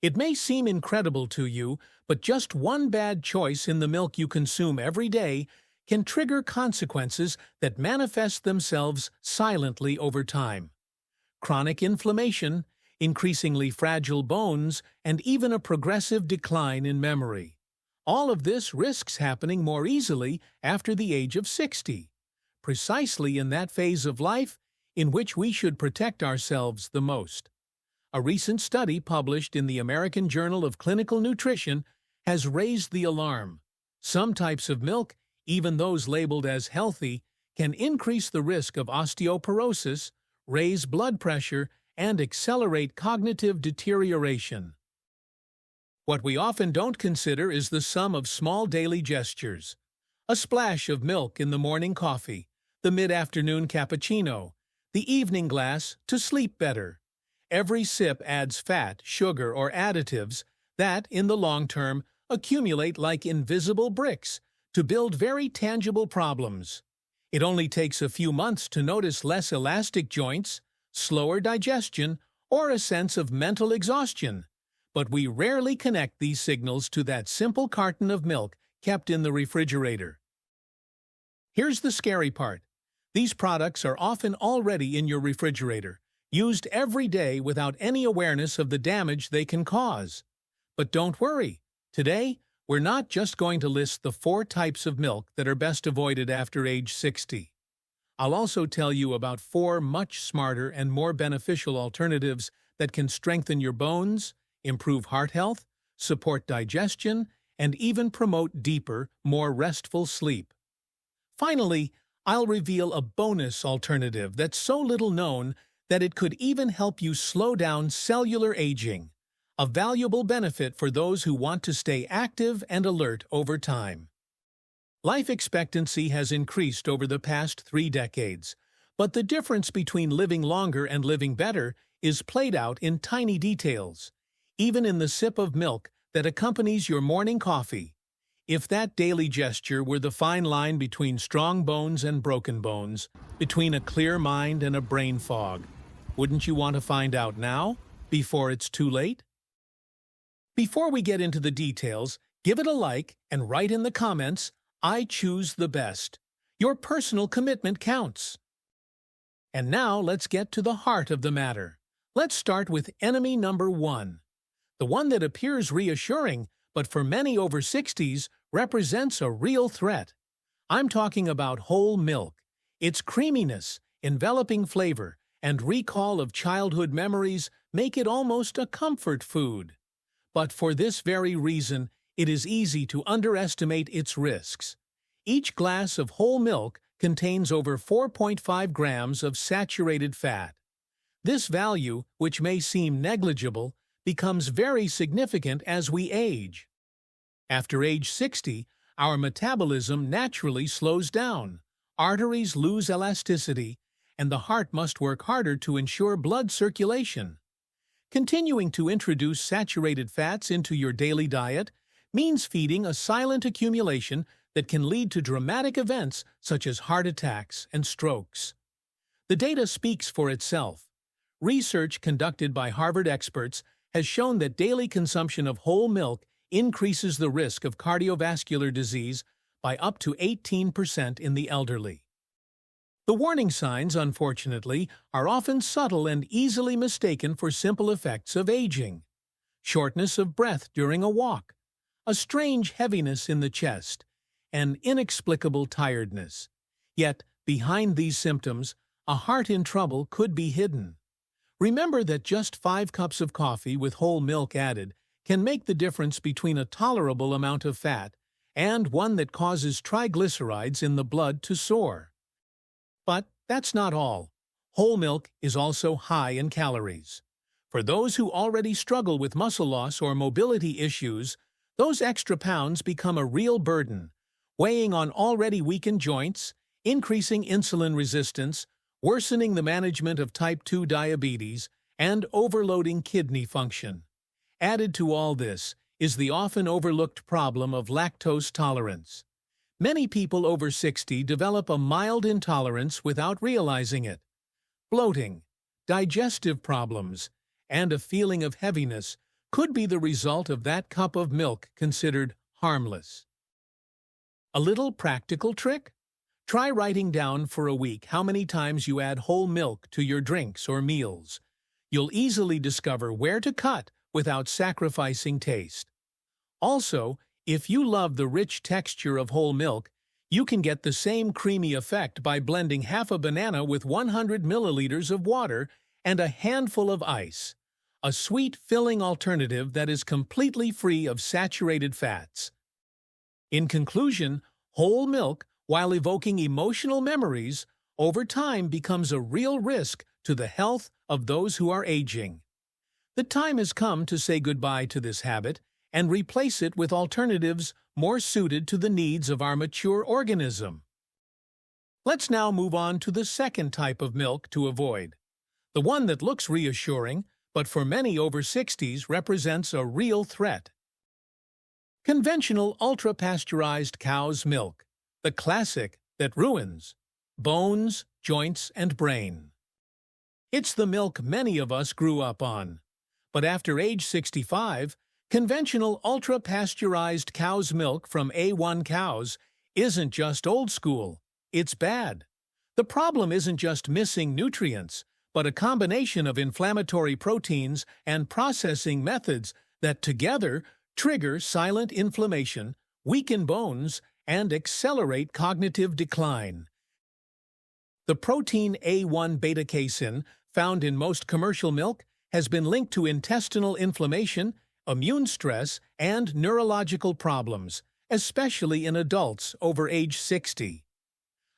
It may seem incredible to you, but just one bad choice in the milk you consume every day can trigger consequences that manifest themselves silently over time. Chronic inflammation, increasingly fragile bones, and even a progressive decline in memory. All of this risks happening more easily after the age of 60, precisely in that phase of life in which we should protect ourselves the most. A recent study published in the American Journal of Clinical Nutrition has raised the alarm. Some types of milk, even those labeled as healthy, can increase the risk of osteoporosis, raise blood pressure, and accelerate cognitive deterioration. What we often don't consider is the sum of small daily gestures. A splash of milk in the morning coffee, the mid-afternoon cappuccino, the evening glass to sleep better. Every sip adds fat, sugar, or additives that, in the long term, accumulate like invisible bricks to build very tangible problems. It only takes a few months to notice less elastic joints, slower digestion, or a sense of mental exhaustion. But we rarely connect these signals to that simple carton of milk kept in the refrigerator. Here's the scary part. These products are often already in your refrigerator, used every day without any awareness of the damage they can cause. But don't worry. Today, we're not just going to list the 4 types of milk that are best avoided after age 60. I'll also tell you about 4 much smarter and more beneficial alternatives that can strengthen your bones, improve heart health, support digestion, and even promote deeper, more restful sleep. Finally, I'll reveal a bonus alternative that's so little known that it could even help you slow down cellular aging, a valuable benefit for those who want to stay active and alert over time. Life expectancy has increased over the past 3 decades, but the difference between living longer and living better is played out in tiny details, even in the sip of milk that accompanies your morning coffee. If that daily gesture were the fine line between strong bones and broken bones, between a clear mind and a brain fog, wouldn't you want to find out now, before it's too late? Before we get into the details, give it a like and write in the comments, "I choose the best." Your personal commitment counts. And now let's get to the heart of the matter. Let's start with enemy number 1. The one that appears reassuring, but for many over 60s represents a real threat. I'm talking about whole milk. Its creaminess, enveloping flavor, and recall of childhood memories make it almost a comfort food. But for this very reason, it is easy to underestimate its risks. Each glass of whole milk contains over 4.5 grams of saturated fat. This value, which may seem negligible, becomes very significant as we age. After age 60, our metabolism naturally slows down, arteries lose elasticity, and the heart must work harder to ensure blood circulation. Continuing to introduce saturated fats into your daily diet means feeding a silent accumulation that can lead to dramatic events such as heart attacks and strokes. The data speaks for itself. Research conducted by Harvard experts has shown that daily consumption of whole milk increases the risk of cardiovascular disease by up to 18% in the elderly. The warning signs, unfortunately, are often subtle and easily mistaken for simple effects of aging. Shortness of breath during a walk, a strange heaviness in the chest, and inexplicable tiredness. Yet, behind these symptoms, a heart in trouble could be hidden. Remember that just 5 cups of coffee with whole milk added can make the difference between a tolerable amount of fat and one that causes triglycerides in the blood to soar. But that's not all. Whole milk is also high in calories. For those who already struggle with muscle loss or mobility issues, those extra pounds become a real burden, weighing on already weakened joints, increasing insulin resistance, worsening the management of type 2 diabetes, and overloading kidney function. Added to all this is the often overlooked problem of lactose tolerance. Many people over 60 develop a mild intolerance without realizing it. Bloating, digestive problems, and a feeling of heaviness could be the result of that cup of milk considered harmless. A little practical trick? Try writing down for a week how many times you add whole milk to your drinks or meals. You'll easily discover where to cut without sacrificing taste. Also, if you love the rich texture of whole milk, you can get the same creamy effect by blending half a banana with 100 milliliters of water and a handful of ice. A sweet, filling alternative that is completely free of saturated fats. In conclusion, whole milk, while evoking emotional memories, over time becomes a real risk to the health of those who are aging. The time has come to say goodbye to this habit and replace it with alternatives more suited to the needs of our mature organism. Let's now move on to the second type of milk to avoid. The one that looks reassuring, but for many over 60s represents a real threat. Conventional ultra-pasteurized cow's milk, the classic that ruins bones, joints, and brain. It's the milk many of us grew up on. But after age 65, conventional ultra-pasteurized cow's milk from A1 cows isn't just old school, it's bad. The problem isn't just missing nutrients, but a combination of inflammatory proteins and processing methods that together trigger silent inflammation, weaken bones, and accelerate cognitive decline. The protein A1 beta-casein, found in most commercial milk, has been linked to intestinal inflammation, immune stress, and neurological problems, especially in adults over age 60.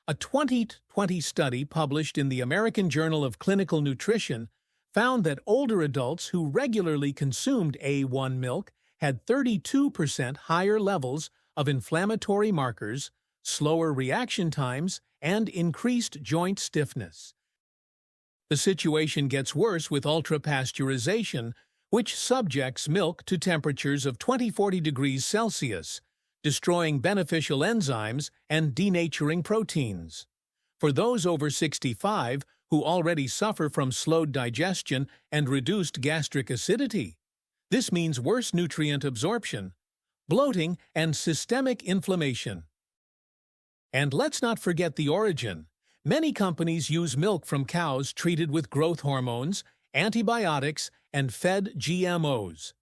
A 2020 study published in the American Journal of Clinical Nutrition found that older adults who regularly consumed A1 milk had 32% higher levels of inflammatory markers, slower reaction times, and increased joint stiffness. The situation gets worse with ultra-pasteurization, which subjects milk to temperatures of 20-40 degrees Celsius, destroying beneficial enzymes and denaturing proteins. For those over 65 who already suffer from slowed digestion and reduced gastric acidity, this means worse nutrient absorption, bloating, and systemic inflammation. And let's not forget the origin. Many companies use milk from cows treated with growth hormones, antibiotics, and fed GMOs.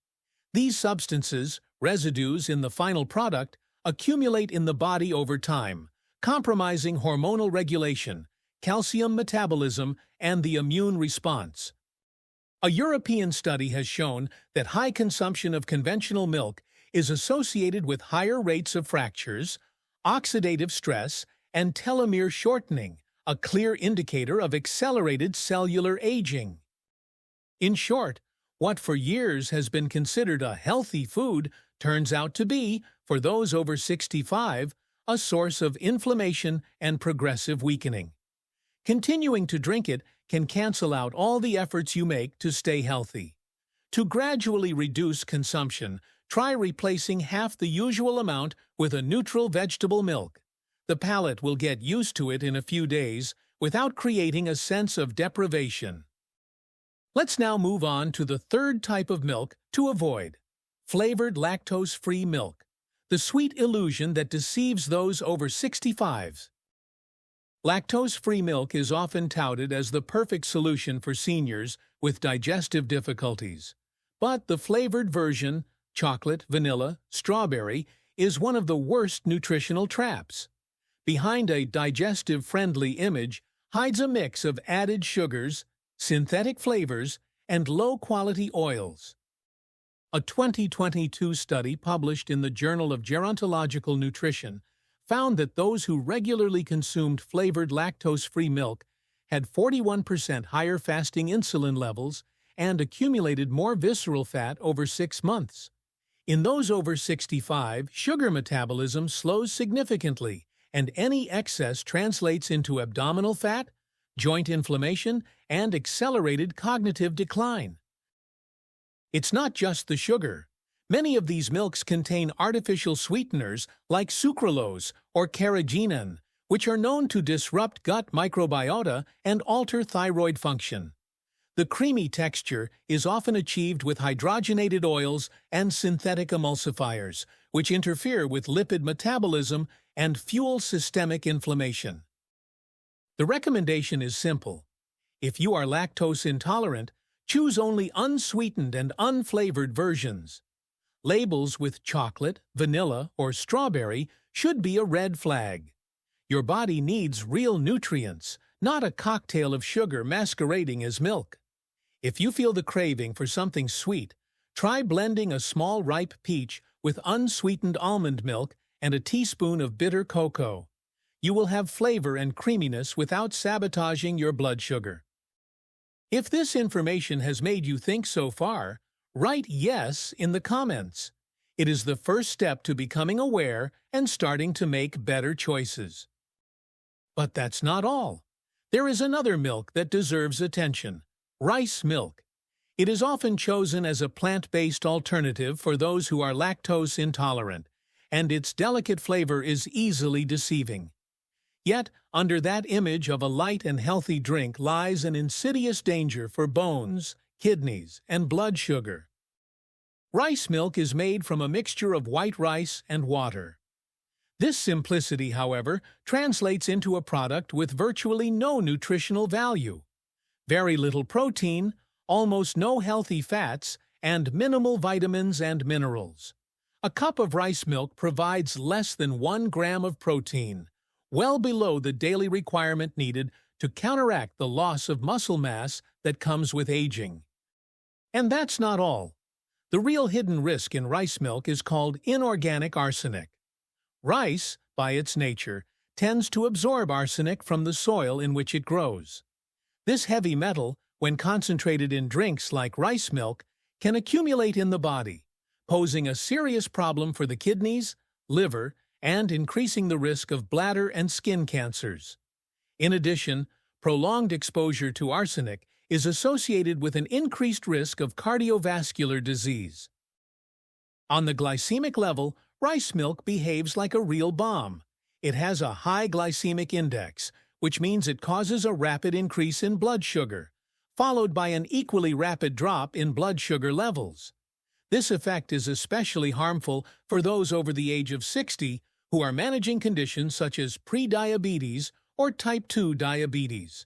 These substances, residues in the final product, accumulate in the body over time, compromising hormonal regulation, calcium metabolism, and the immune response. A European study has shown that high consumption of conventional milk is associated with higher rates of fractures, oxidative stress, and telomere shortening, a clear indicator of accelerated cellular aging. In short, what for years has been considered a healthy food turns out to be, for those over 65, a source of inflammation and progressive weakening. Continuing to drink it can cancel out all the efforts you make to stay healthy. To gradually reduce consumption, try replacing half the usual amount with a neutral vegetable milk. The palate will get used to it in a few days without creating a sense of deprivation. Let's now move on to the third type of milk to avoid: flavored lactose-free milk, the sweet illusion that deceives those over 65. Lactose-free milk is often touted as the perfect solution for seniors with digestive difficulties. But the flavored version, chocolate, vanilla, strawberry, is one of the worst nutritional traps. Behind a digestive-friendly image hides a mix of added sugars, synthetic flavors, and low-quality oils. A 2022 study published in the Journal of Gerontological Nutrition found that those who regularly consumed flavored lactose-free milk had 41% higher fasting insulin levels and accumulated more visceral fat over 6 months. In those over 65, sugar metabolism slows significantly, and any excess translates into abdominal fat, joint inflammation, and accelerated cognitive decline. It's not just the sugar. Many of these milks contain artificial sweeteners like sucralose or carrageenan, which are known to disrupt gut microbiota and alter thyroid function. The creamy texture is often achieved with hydrogenated oils and synthetic emulsifiers, which interfere with lipid metabolism and fuel systemic inflammation. The recommendation is simple. If you are lactose intolerant, choose only unsweetened and unflavored versions. Labels with chocolate, vanilla, or strawberry should be a red flag. Your body needs real nutrients, not a cocktail of sugar masquerading as milk. If you feel the craving for something sweet, try blending a small ripe peach with unsweetened almond milk and a teaspoon of bitter cocoa. You will have flavor and creaminess without sabotaging your blood sugar. If this information has made you think so far, write yes in the comments. It is the first step to becoming aware and starting to make better choices. But that's not all. There is another milk that deserves attention: rice milk. It is often chosen as a plant-based alternative for those who are lactose intolerant, and its delicate flavor is easily deceiving. Yet, under that image of a light and healthy drink lies an insidious danger for bones, kidneys, and blood sugar. Rice milk is made from a mixture of white rice and water. This simplicity, however, translates into a product with virtually no nutritional value. Very little protein, almost no healthy fats, and minimal vitamins and minerals. A cup of rice milk provides less than 1 gram of protein, well below the daily requirement needed to counteract the loss of muscle mass that comes with aging. And that's not all. The real hidden risk in rice milk is called inorganic arsenic. Rice, by its nature, tends to absorb arsenic from the soil in which it grows. This heavy metal, when concentrated in drinks like rice milk, can accumulate in the body, posing a serious problem for the kidneys, liver, and increasing the risk of bladder and skin cancers. In addition, prolonged exposure to arsenic is associated with an increased risk of cardiovascular disease. On the glycemic level, rice milk behaves like a real bomb. It has a high glycemic index, which means it causes a rapid increase in blood sugar, followed by an equally rapid drop in blood sugar levels. This effect is especially harmful for those over the age of 60 who are managing conditions such as prediabetes or type 2 diabetes.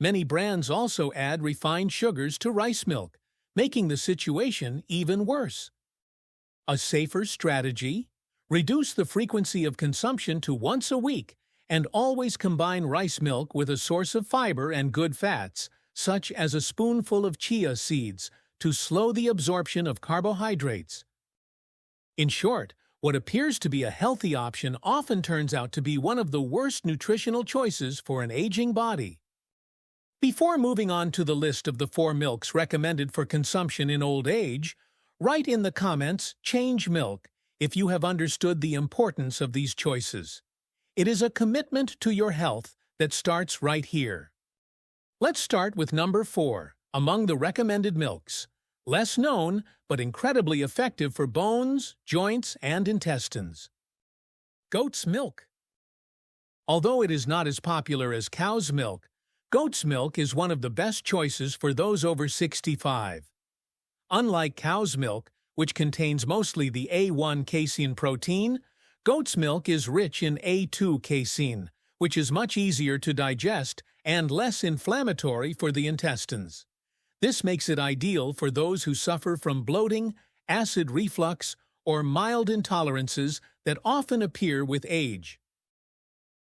Many brands also add refined sugars to rice milk, making the situation even worse. A safer strategy? Reduce the frequency of consumption to once a week and always combine rice milk with a source of fiber and good fats, such as a spoonful of chia seeds, to slow the absorption of carbohydrates. In short, what appears to be a healthy option often turns out to be one of the worst nutritional choices for an aging body. Before moving on to the list of the 4 milks recommended for consumption in old age, write in the comments "change milk" if you have understood the importance of these choices. It is a commitment to your health that starts right here. Let's start with number 4, among the recommended milks. Less known, but incredibly effective for bones, joints, and intestines. Goat's milk. Although it is not as popular as cow's milk, goat's milk is one of the best choices for those over 65. Unlike cow's milk, which contains mostly the A1 casein protein, goat's milk is rich in A2 casein, which is much easier to digest and less inflammatory for the intestines. This makes it ideal for those who suffer from bloating, acid reflux, or mild intolerances that often appear with age.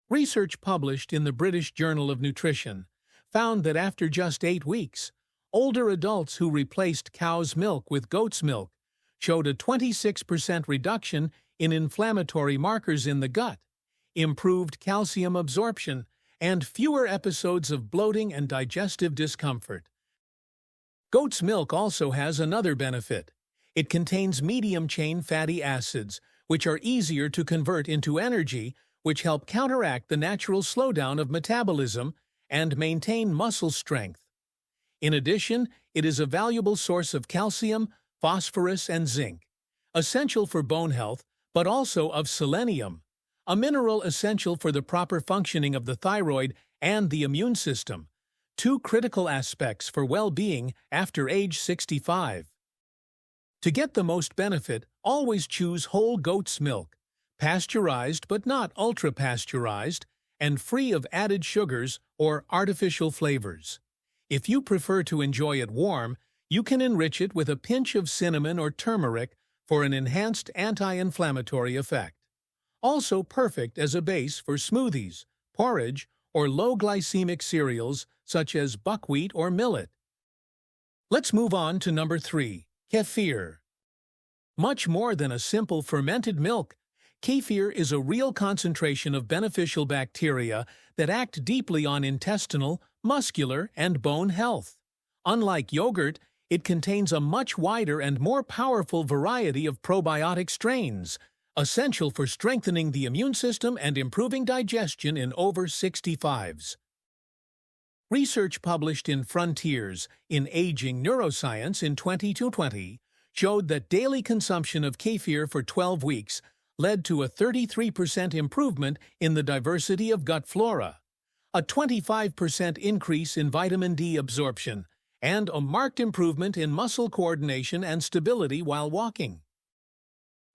Research published in the British Journal of Nutrition found that after just 8 weeks, older adults who replaced cow's milk with goat's milk showed a 26% reduction in inflammatory markers in the gut, improved calcium absorption, and fewer episodes of bloating and digestive discomfort. Goat's milk also has another benefit. It contains medium-chain fatty acids, which are easier to convert into energy, which help counteract the natural slowdown of metabolism and maintain muscle strength. In addition, it is a valuable source of calcium, phosphorus, and zinc, essential for bone health, but also of selenium, a mineral essential for the proper functioning of the thyroid and the immune system. two critical aspects for well-being after age 65. To get the most benefit, always choose whole goat's milk, pasteurized but not ultra-pasteurized, and free of added sugars or artificial flavors. If you prefer to enjoy it warm, you can enrich it with a pinch of cinnamon or turmeric for an enhanced anti-inflammatory effect. Also perfect as a base for smoothies, porridge, or low-glycemic cereals such as buckwheat or millet. Let's move on to number 3, kefir. Much more than a simple fermented milk, kefir is a real concentration of beneficial bacteria that act deeply on intestinal, muscular, and bone health. Unlike yogurt, it contains a much wider and more powerful variety of probiotic strains, essential for strengthening the immune system and improving digestion in over 65s. Research published in Frontiers in Aging Neuroscience in 2020 showed that daily consumption of kefir for 12 weeks led to a 33% improvement in the diversity of gut flora, a 25% increase in vitamin D absorption, and a marked improvement in muscle coordination and stability while walking.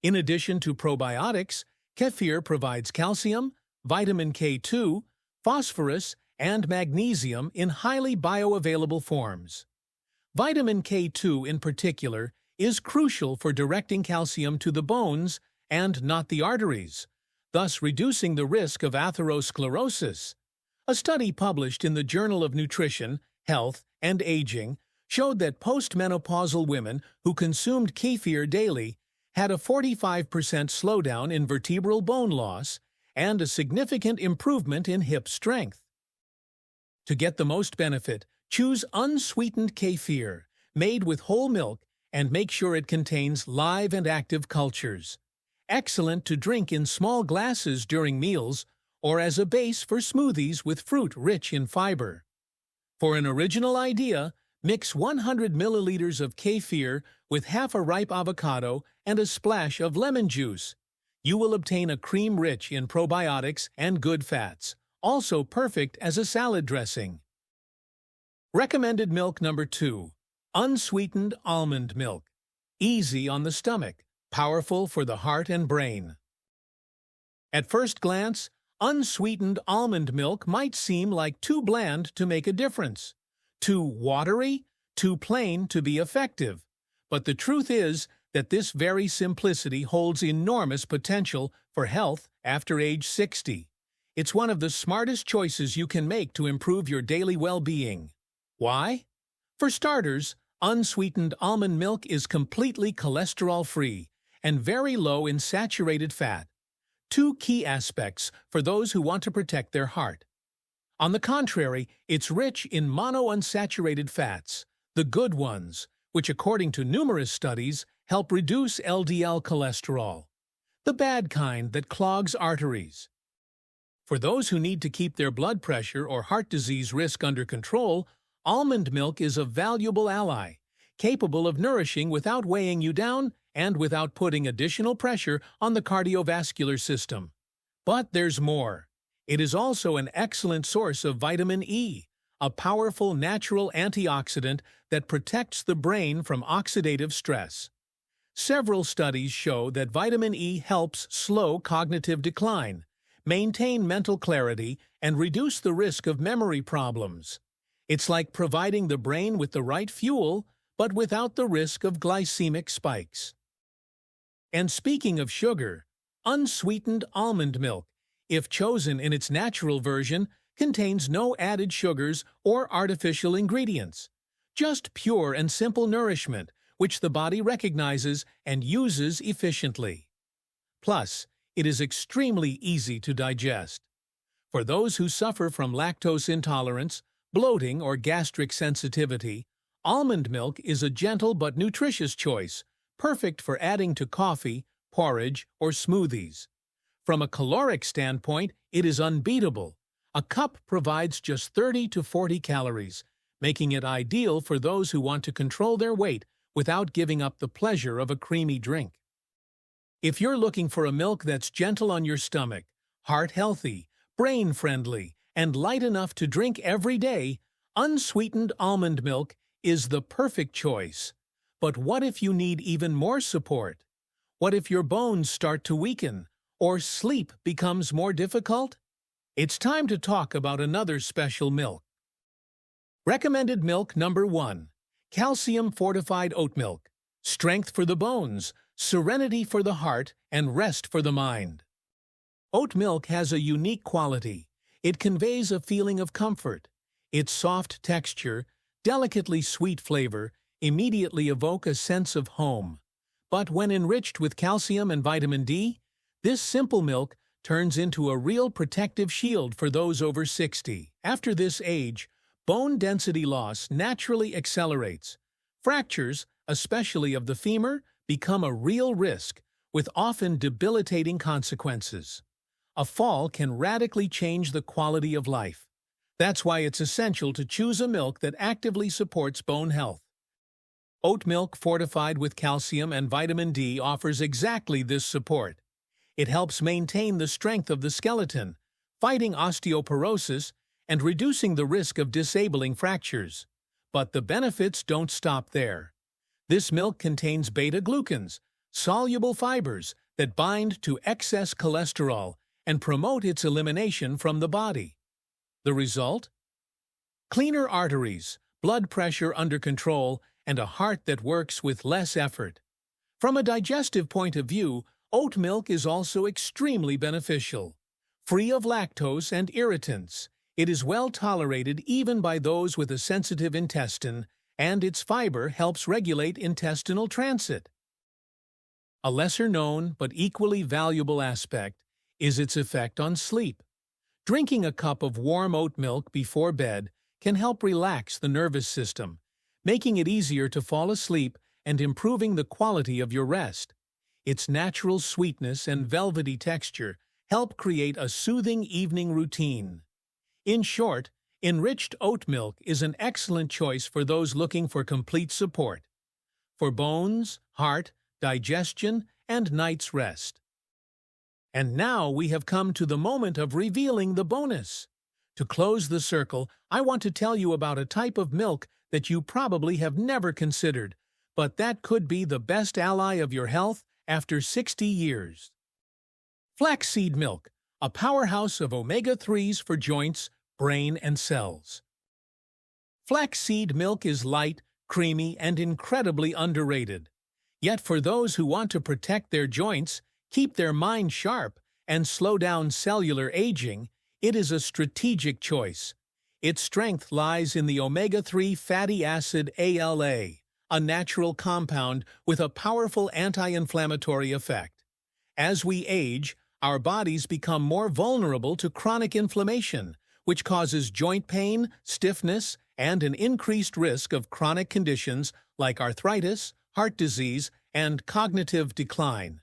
In addition to probiotics, kefir provides calcium, vitamin K2, phosphorus, and magnesium in highly bioavailable forms. Vitamin K2 in particular is crucial for directing calcium to the bones and not the arteries, thus reducing the risk of atherosclerosis. A study published in the Journal of Nutrition, Health, and Aging showed that postmenopausal women who consumed kefir daily had a 45% slowdown in vertebral bone loss and a significant improvement in hip strength. To get the most benefit, choose unsweetened kefir, made with whole milk, and make sure it contains live and active cultures. Excellent to drink in small glasses during meals or as a base for smoothies with fruit rich in fiber. For an original idea, mix 100 milliliters of kefir with half a ripe avocado and a splash of lemon juice. You will obtain a cream rich in probiotics and good fats, also perfect as a salad dressing. Recommended milk number 2, unsweetened almond milk. Easy on the stomach, powerful for the heart and brain. At first glance, unsweetened almond milk might seem like too bland to make a difference, too watery, too plain to be effective. But the truth is that this very simplicity holds enormous potential for health after age 60. It's one of the smartest choices you can make to improve your daily well-being. Why? For starters, unsweetened almond milk is completely cholesterol-free and very low in saturated fat, two key aspects for those who want to protect their heart. On the contrary, it's rich in monounsaturated fats, the good ones, which according to numerous studies help reduce LDL cholesterol, the bad kind that clogs arteries. For those who need to keep their blood pressure or heart disease risk under control, almond milk is a valuable ally, capable of nourishing without weighing you down and without putting additional pressure on the cardiovascular system. But there's more. It is also an excellent source of vitamin E, a powerful natural antioxidant that protects the brain from oxidative stress. Several studies show that vitamin E helps slow cognitive decline, maintain mental clarity, and reduce the risk of memory problems. It's like providing the brain with the right fuel, but without the risk of glycemic spikes. And speaking of sugar, unsweetened almond milk, if chosen in its natural version, contains no added sugars or artificial ingredients. Just pure and simple nourishment, which the body recognizes and uses efficiently. Plus, it is extremely easy to digest. For those who suffer from lactose intolerance, bloating, or gastric sensitivity, almond milk is a gentle but nutritious choice, perfect for adding to coffee, porridge, or smoothies. From a caloric standpoint, it is unbeatable. A cup provides just 30 to 40 calories, making it ideal for those who want to control their weight without giving up the pleasure of a creamy drink. If you're looking for a milk that's gentle on your stomach, heart-healthy, brain-friendly, and light enough to drink every day, Unsweetened almond milk is the perfect choice. But what if you need even more support? What if your bones start to weaken, or sleep becomes more difficult? It's time to talk about another special milk. Recommended milk number 1. Calcium-fortified oat milk. Strength for the bones, serenity for the heart, and rest for the mind. Oat milk has a unique quality. It conveys a feeling of comfort. Its soft texture, delicately sweet flavor, immediately evoke a sense of home. But when enriched with calcium and vitamin D, this simple milk turns into a real protective shield for those over 60. After this age, bone density loss naturally accelerates. Fractures, especially of the femur, become a real risk, with often debilitating consequences. A fall can radically change the quality of life. That's why it's essential to choose a milk that actively supports bone health. Oat milk fortified with calcium and vitamin D offers exactly this support. It helps maintain the strength of the skeleton, fighting osteoporosis and reducing the risk of disabling fractures. But the benefits don't stop there. This milk contains beta-glucans, soluble fibers that bind to excess cholesterol and promote its elimination from the body. The result? Cleaner arteries, blood pressure under control, and a heart that works with less effort. From a digestive point of view, oat milk is also extremely beneficial. Free of lactose and irritants, it is well tolerated even by those with a sensitive intestine, and its fiber helps regulate intestinal transit. A lesser-known but equally valuable aspect is its effect on sleep. Drinking a cup of warm oat milk before bed can help relax the nervous system, making it easier to fall asleep and improving the quality of your rest. Its natural sweetness and velvety texture help create a soothing evening routine. In short, enriched oat milk is an excellent choice for those looking for complete support for bones, heart, digestion, and night's rest. And now we have come to the moment of revealing the bonus. To close the circle, I want to tell you about a type of milk that you probably have never considered, but that could be the best ally of your health after 60 years. Flaxseed milk, a powerhouse of omega-3s for joints, brain, and cells. Flaxseed milk is light, creamy, and incredibly underrated. Yet for those who want to protect their joints, keep their mind sharp, and slow down cellular aging, it is a strategic choice. Its strength lies in the omega-3 fatty acid ALA, a natural compound with a powerful anti-inflammatory effect. As we age, our bodies become more vulnerable to chronic inflammation, which causes joint pain, stiffness, and an increased risk of chronic conditions like arthritis, heart disease, and cognitive decline.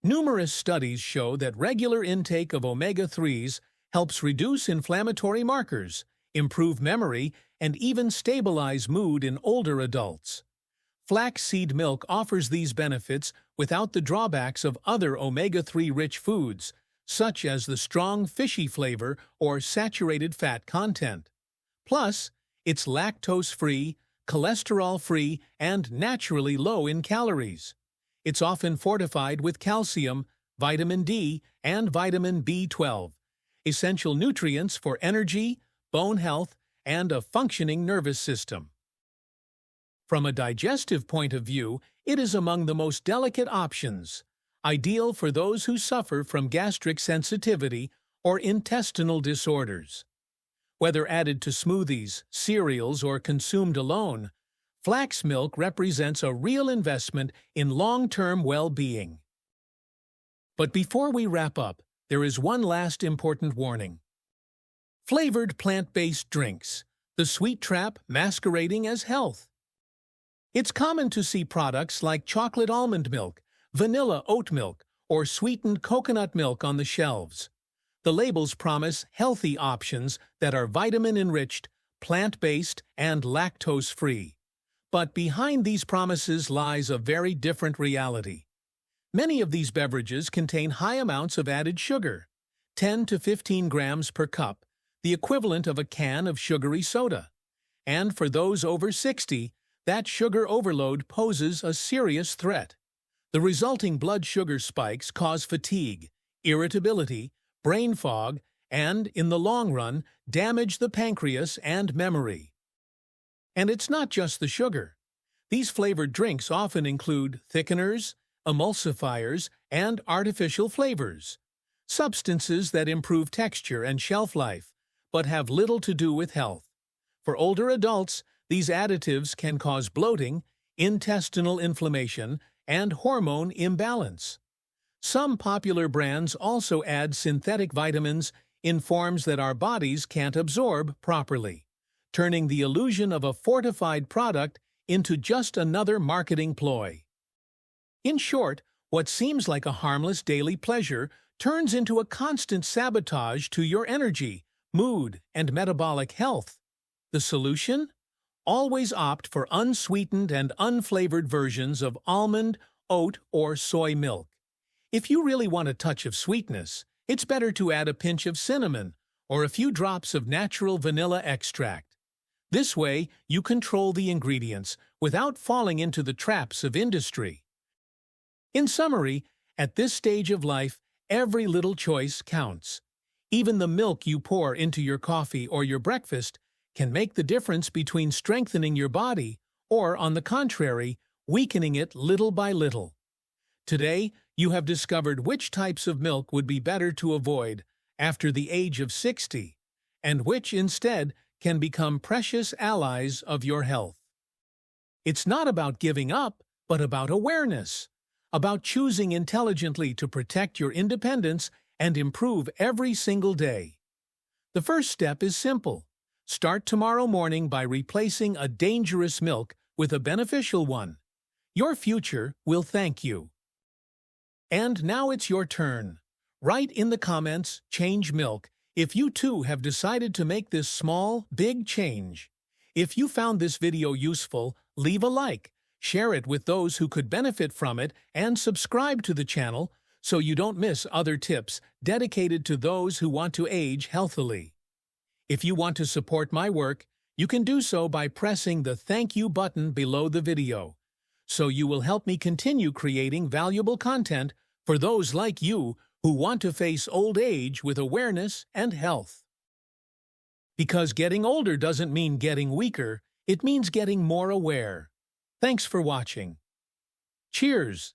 Numerous studies show that regular intake of omega-3s helps reduce inflammatory markers, improve memory, and even stabilize mood in older adults. Flaxseed milk offers these benefits without the drawbacks of other omega-3-rich foods, such as the strong fishy flavor or saturated fat content. Plus, it's lactose-free, cholesterol-free, and naturally low in calories. It's often fortified with calcium, vitamin D, and vitamin B12, essential nutrients for energy, bone health, and a functioning nervous system. From a digestive point of view, it is among the most delicate options, ideal for those who suffer from gastric sensitivity or intestinal disorders. Whether added to smoothies, cereals, or consumed alone, flax milk represents a real investment in long-term well-being. But before we wrap up, there is one last important warning. Flavored plant-based drinks, the sweet trap masquerading as health. It's common to see products like chocolate almond milk, vanilla oat milk, or sweetened coconut milk on the shelves. The labels promise healthy options that are vitamin-enriched, plant-based, and lactose-free. But behind these promises lies a very different reality. Many of these beverages contain high amounts of added sugar, 10 to 15 grams per cup, the equivalent of a can of sugary soda. And for those over 60, that sugar overload poses a serious threat. The resulting blood sugar spikes cause fatigue, irritability, brain fog, and, in the long run, damage the pancreas and memory. And it's not just the sugar. These flavored drinks often include thickeners, emulsifiers, and artificial flavors, substances that improve texture and shelf life, but have little to do with health. For older adults, these additives can cause bloating, intestinal inflammation, and hormone imbalance. Some popular brands also add synthetic vitamins in forms that our bodies can't absorb properly, turning the illusion of a fortified product into just another marketing ploy. In short, what seems like a harmless daily pleasure turns into a constant sabotage to your energy, mood, and metabolic health. The solution? Always opt for unsweetened and unflavored versions of almond, oat, or soy milk. If you really want a touch of sweetness, it's better to add a pinch of cinnamon or a few drops of natural vanilla extract. This way, you control the ingredients without falling into the traps of industry. In summary, at this stage of life, every little choice counts. Even the milk you pour into your coffee or your breakfast can make the difference between strengthening your body or, on the contrary, weakening it little by little. Today, you have discovered which types of milk would be better to avoid after the age of 60, and which instead can become precious allies of your health. It's not about giving up, but about awareness, about choosing intelligently to protect your independence and improve every single day. The first step is simple. Start tomorrow morning by replacing a dangerous milk with a beneficial one. Your future will thank you. And now it's your turn. Write in the comments, "Change milk," if you too have decided to make this small, big change. If you found this video useful, leave a like, share it with those who could benefit from it, and subscribe to the channel so you don't miss other tips dedicated to those who want to age healthily. If you want to support my work, you can do so by pressing the thank you button below the video, so you will help me continue creating valuable content for those like you who want to face old age with awareness and health. Because getting older doesn't mean getting weaker, it means getting more aware. Thanks for watching. Cheers!